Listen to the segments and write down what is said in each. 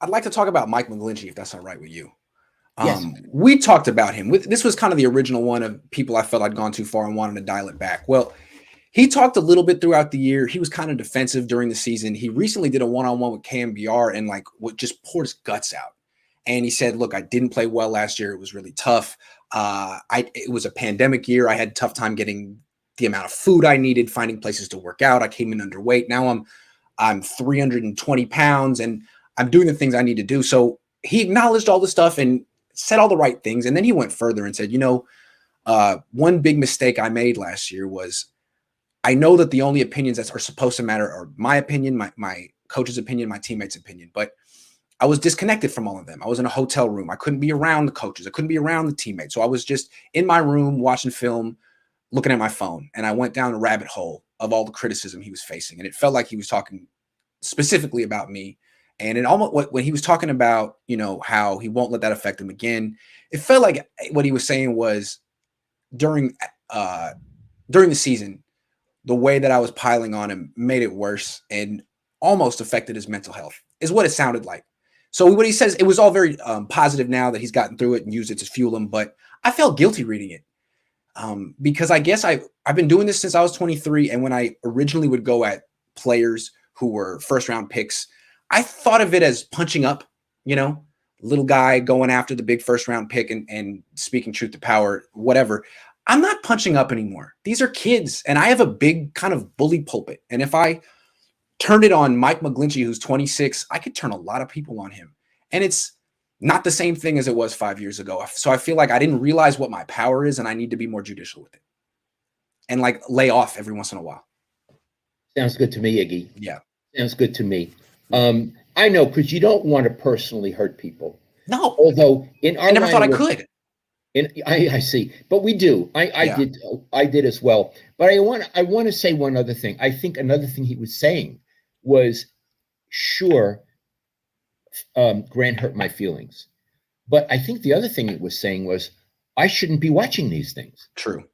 I'd like to talk about Mike McGlinchey, if that's all right with you. Yes. We talked about him. This was kind of the original one of people I felt I'd gone too far and wanted to dial it back. Well, he talked a little bit throughout the year. He was kind of defensive during the season. He recently did a one-on-one with KMBR and just poured his guts out. And he said, look, I didn't play well last year. It was really tough. It was a pandemic year. I had a tough time getting the amount of food I needed, finding places to work out. I came in underweight. Now I'm 320 pounds and I'm doing the things I need to do. So he acknowledged all the stuff and said all the right things. And then he went further and said, one big mistake I made last year was I know that the only opinions that are supposed to matter are my opinion, my coach's opinion, my teammates' opinion. But I was disconnected from all of them. I was in a hotel room. I couldn't be around the coaches. I couldn't be around the teammates. So I was just in my room watching film, looking at my phone. And I went down a rabbit hole of all the criticism he was facing. And it felt like he was talking specifically about me. And it almost, when he was talking about, how he won't let that affect him again, it felt like what he was saying was during the season, the way that I was piling on him made it worse and almost affected his mental health, is what it sounded like. So what he says, it was all very positive now that he's gotten through it and used it to fuel him. But I felt guilty reading it because I guess I've been doing this since I was 23. And when I originally would go at players who were first round picks, I thought of it as punching up, little guy going after the big first round pick and speaking truth to power, whatever. I'm not punching up anymore. These are kids and I have a big kind of bully pulpit. And if I turned it on Mike McGlinchey, who's 26, I could turn a lot of people on him. And it's not the same thing as it was 5 years ago. So I feel like I didn't realize what my power is and I need to be more judicial with it and lay off every once in a while. Sounds good to me, Iggy. Yeah. Sounds good to me. I know, because you don't want to personally hurt people. No. Although I never thought I could. I see, but we do. I did as well. But I want to say one other thing. I think another thing he was saying was, sure, Grant hurt my feelings, but I think the other thing it was saying was, I shouldn't be watching these things. True.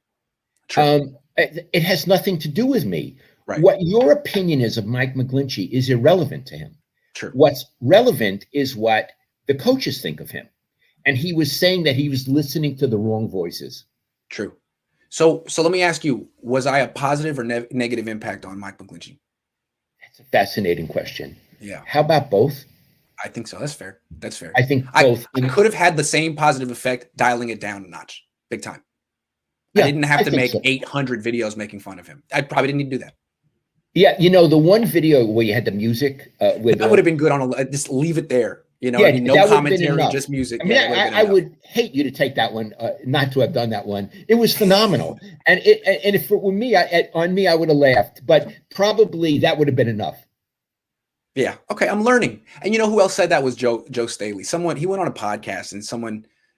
It has nothing to do with me. Right. What your opinion is of Mike McGlinchey is irrelevant to him. True. What's relevant is what the coaches think of him. And he was saying that he was listening to the wrong voices. True. So let me ask you, was I a positive or negative impact on Mike McGlinchey? That's a fascinating question. Yeah. How about both? I think so. That's fair. I think both. I could have had the same positive effect dialing it down a notch, big time. Yeah, I didn't have to make 800 videos making fun of him. I probably didn't need to do that. Yeah, the one video where you had the music that would have been good on just leave it there. Yeah, no commentary, just music. I mean, I would hate you to take that one, not to have done that one. It was phenomenal, and if it were me, I would have laughed, but probably that would have been enough. Yeah. Okay, I'm learning. And you know who else said that was Joe Staley. He went on a podcast and it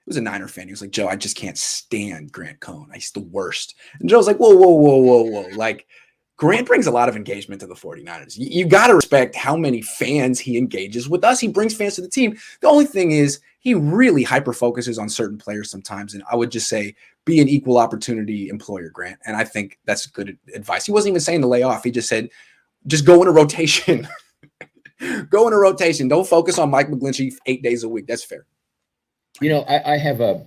was a Niner fan. He was like, Joe, I just can't stand Grant Cohn. He's the worst. And Joe's like, whoa. Like, Grant brings a lot of engagement to the 49ers. You got to respect how many fans he engages with us. He brings fans to the team. The only thing is he really hyper-focuses on certain players sometimes. And I would just say, be an equal opportunity employer, Grant. And I think that's good advice. He wasn't even saying to lay off. He just said, just go in a rotation. Go in a rotation. Don't focus on Mike McGlinchey 8 days a week. That's fair. I have a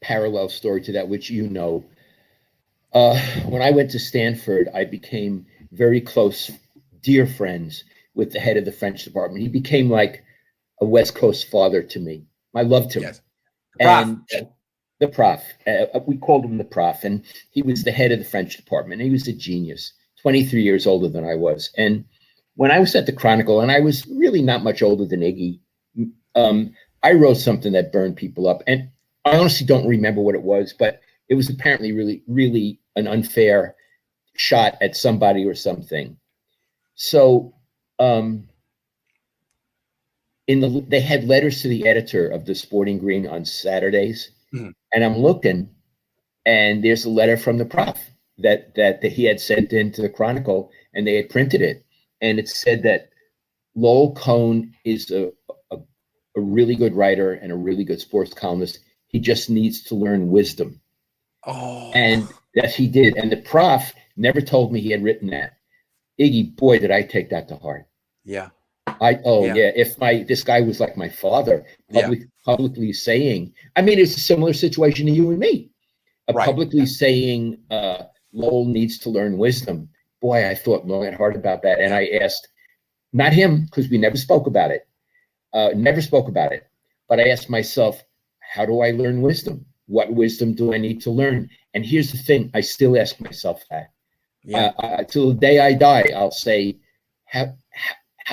parallel story to that, which when I went to Stanford, I became very close, dear friends with the head of the French department. He became like a West Coast father to me. I loved him. Yes. The prof. We called him the prof, and he was the head of the French department. He was a genius, 23 years older than I was. And when I was at the Chronicle, and I was really not much older than Iggy, I wrote something that burned people up. And I honestly don't remember what it was, but it was apparently really, really an unfair shot at somebody or something. So they had letters to the editor of the Sporting Green on Saturdays. Mm-hmm. And I'm looking, and there's a letter from the prof that he had sent into the Chronicle, and they had printed it. And it said that Lowell Cohn is a really good writer and a really good sports columnist. He just needs to learn wisdom. Oh. And that he did. And the prof never told me he had written that. Iggy, boy, did I take that to heart. Yeah. Yeah. If this guy was like my father, publicly saying, I mean, it's a similar situation to you and me, Right. publicly saying Lowell needs to learn wisdom. Boy, I thought long and hard about that, and I asked, not him, because we never spoke about it, but I asked myself, how do I learn wisdom? What wisdom do I need to learn? And here's the thing, I still ask myself that. Till the day I die, I'll say, how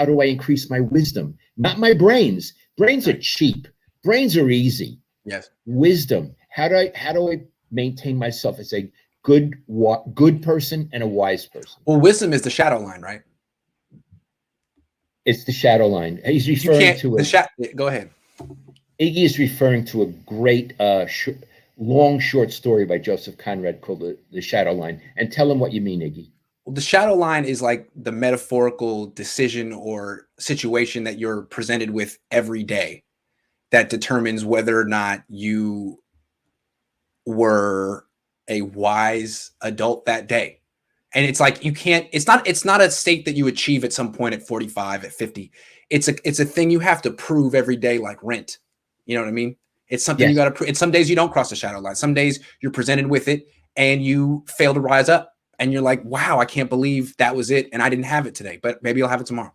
do I increase my wisdom? Not my brains. Brains are cheap. Brains are easy. Yes. Wisdom. How do I maintain myself as a good person and a wise person? Well, wisdom is the shadow line, right? It's the shadow line. He's referring to go ahead. Iggy is referring to a great long short story by Joseph Conrad called the Shadow Line. And tell him what you mean, Iggy. Well, the shadow line is like the metaphorical decision or situation that you're presented with every day that determines whether or not you were a wise adult that day. And it's like it's not a state that you achieve at some point at 45, at 50. It's a thing you have to prove every day, like rent. You know what I mean? It's something you got to prove. It's some days you don't cross the shadow line. Some days you're presented with it and you fail to rise up. And you're like, wow, I can't believe that was it. And I didn't have it today, but maybe I'll have it tomorrow.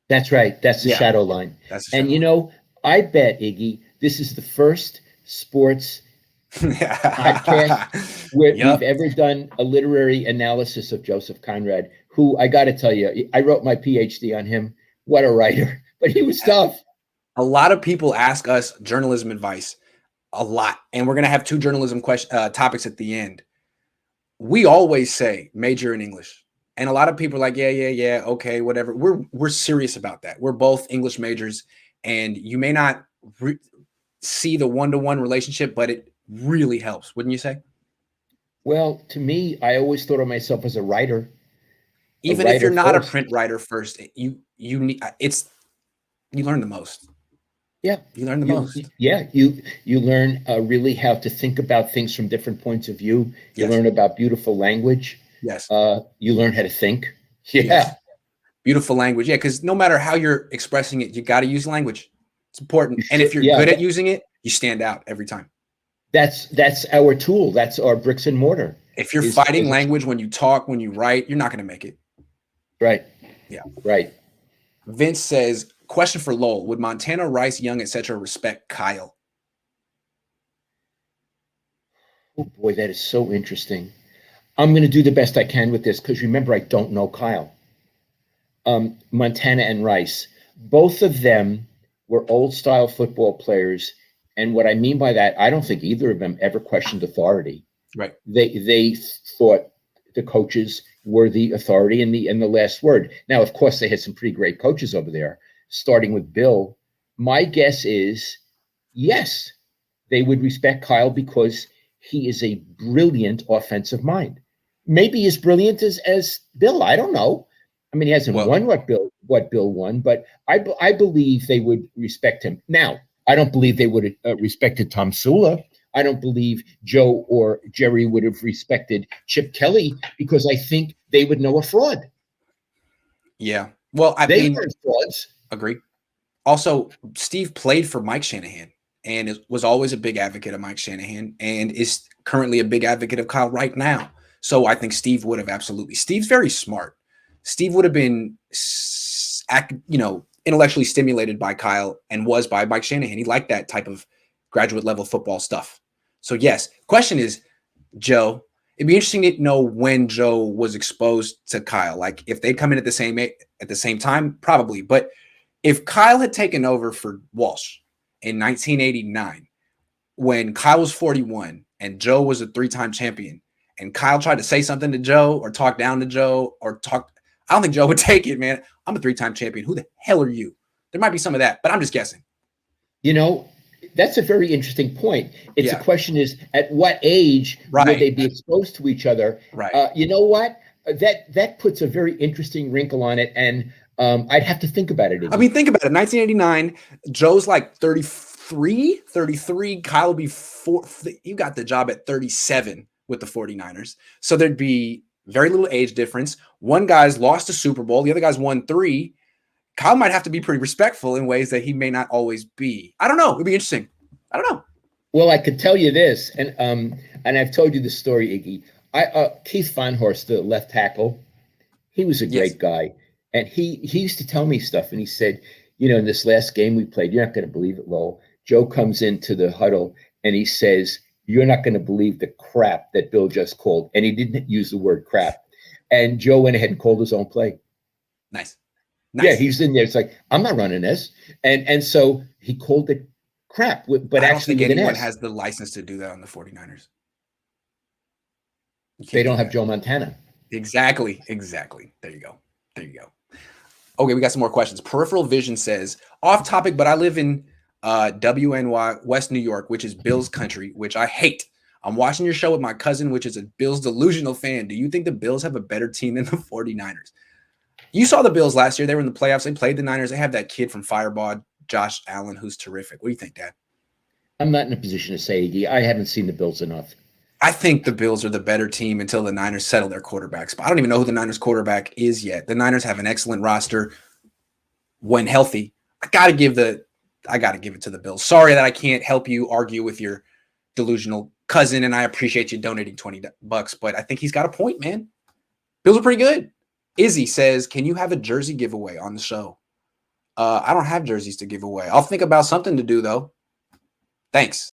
That's right. That's the shadow line. I bet, Iggy, this is the first sports podcast where we've ever done a literary analysis of Joseph Conrad, who, I got to tell you, I wrote my PhD on him. What a writer. But he was tough. A lot of people ask us journalism advice a lot. And we're going to have two journalism topics at the end. We always say major in English. And a lot of people are like, yeah, okay, whatever. We're serious about that. We're both English majors, and you may not see the one-to-one relationship, but it really helps, wouldn't you say? Well, to me, I always thought of myself as a writer. Even if you're not a print writer first, you learn the most. Yeah, you learn the most. Yeah, you learn really how to think about things from different points of view. You learn about beautiful language. Yes. You learn how to think. Yeah. Yes. Beautiful language. Yeah, because no matter how you're expressing it, you got to use language. It's important. And if you're good at using it, you stand out every time. That's our tool. That's our bricks and mortar. If you're fighting language when you talk, when you write, you're not going to make it. Right. Yeah. Right. Vince says, question for Lowell: would Montana, Rice, Young, etc. respect Kyle? Oh boy, that is so interesting. I'm going to do the best I can with this because remember, I don't know Kyle. Montana and Rice, both of them were old-style football players, and what I mean by that, I don't think either of them ever questioned authority. Right. They thought the coaches were the authority and the last word. Now, of course, they had some pretty great coaches over there, starting with Bill. My guess is, yes, they would respect Kyle because he is a brilliant offensive mind. Maybe as brilliant as Bill. I don't know. I mean, he hasn't won what Bill won, but I believe they would respect him. Now, I don't believe they would have respected Tom Sula. I don't believe Joe or Jerry would have respected Chip Kelly because I think they would know a fraud. Yeah. Well, they weren't frauds. Agree. Also, Steve played for Mike Shanahan and was always a big advocate of Mike Shanahan and is currently a big advocate of Kyle right now. So I think Steve would have absolutely. Steve's very smart. Steve would have been, intellectually stimulated by Kyle and was by Mike Shanahan. He liked that type of graduate level football stuff. So yes, question is, Joe, it'd be interesting to know when Joe was exposed to Kyle. Like if they'd come in at the same time, probably. But if Kyle had taken over for Walsh in 1989, when Kyle was 41 and Joe was a 3-time champion, and Kyle tried to say something to Joe or talk down to Joe I don't think Joe would take it, man. I'm a 3-time champion. Who the hell are you? There might be some of that, but I'm just guessing. That's a very interesting point. It's a question is, at what age would they be exposed to each other? Right. You know what? That puts a very interesting wrinkle on it, and I'd have to think about it. I mean, think about it. 1989, Joe's like 33. Kyle would be 4. You got the job at 37 with the 49ers. So there'd be very little age difference. One guy's lost a Super Bowl. The other guy's won 3. Kyle might have to be pretty respectful in ways that he may not always be. I don't know. It'd be interesting. I don't know. Well, I could tell you this, and I've told you the story, Iggy. Keith Feinhorst, the left tackle, he was a great guy, and he used to tell me stuff, and he said, in this last game we played, you're not going to believe it, Lowell. Joe comes into the huddle and he says, "You're not going to believe the crap that Bill just called," and he didn't use the word crap. And Joe went ahead and called his own play. Nice. Yeah, he's in there. It's like, I'm not running this, and so he called it crap. But I don't actually, think anyone has the license to do that on the 49ers. They don't have Joe Montana. Exactly. There you go. Okay, we got some more questions. Peripheral Vision says, off topic, but I live in WNY, West New York, which is Bills country, which I hate. I'm watching your show with my cousin, which is a Bills delusional fan. Do you think the Bills have a better team than the 49ers? You saw the Bills last year. They were in the playoffs. They played the Niners. They have that kid from Fireball, Josh Allen, who's terrific. What do you think, Dad? I'm not in a position to say, Iggy. I haven't seen the Bills enough. I think the Bills are the better team until the Niners settle their quarterbacks. But I don't even know who the Niners quarterback is yet. The Niners have an excellent roster when healthy. I got to give it to the Bills. Sorry that I can't help you argue with your delusional cousin, and I appreciate you donating $20, but I think he's got a point, man. Bills are pretty good. Izzy says, can you have a jersey giveaway on the show? I don't have jerseys to give away. I'll think about something to do, though. Thanks.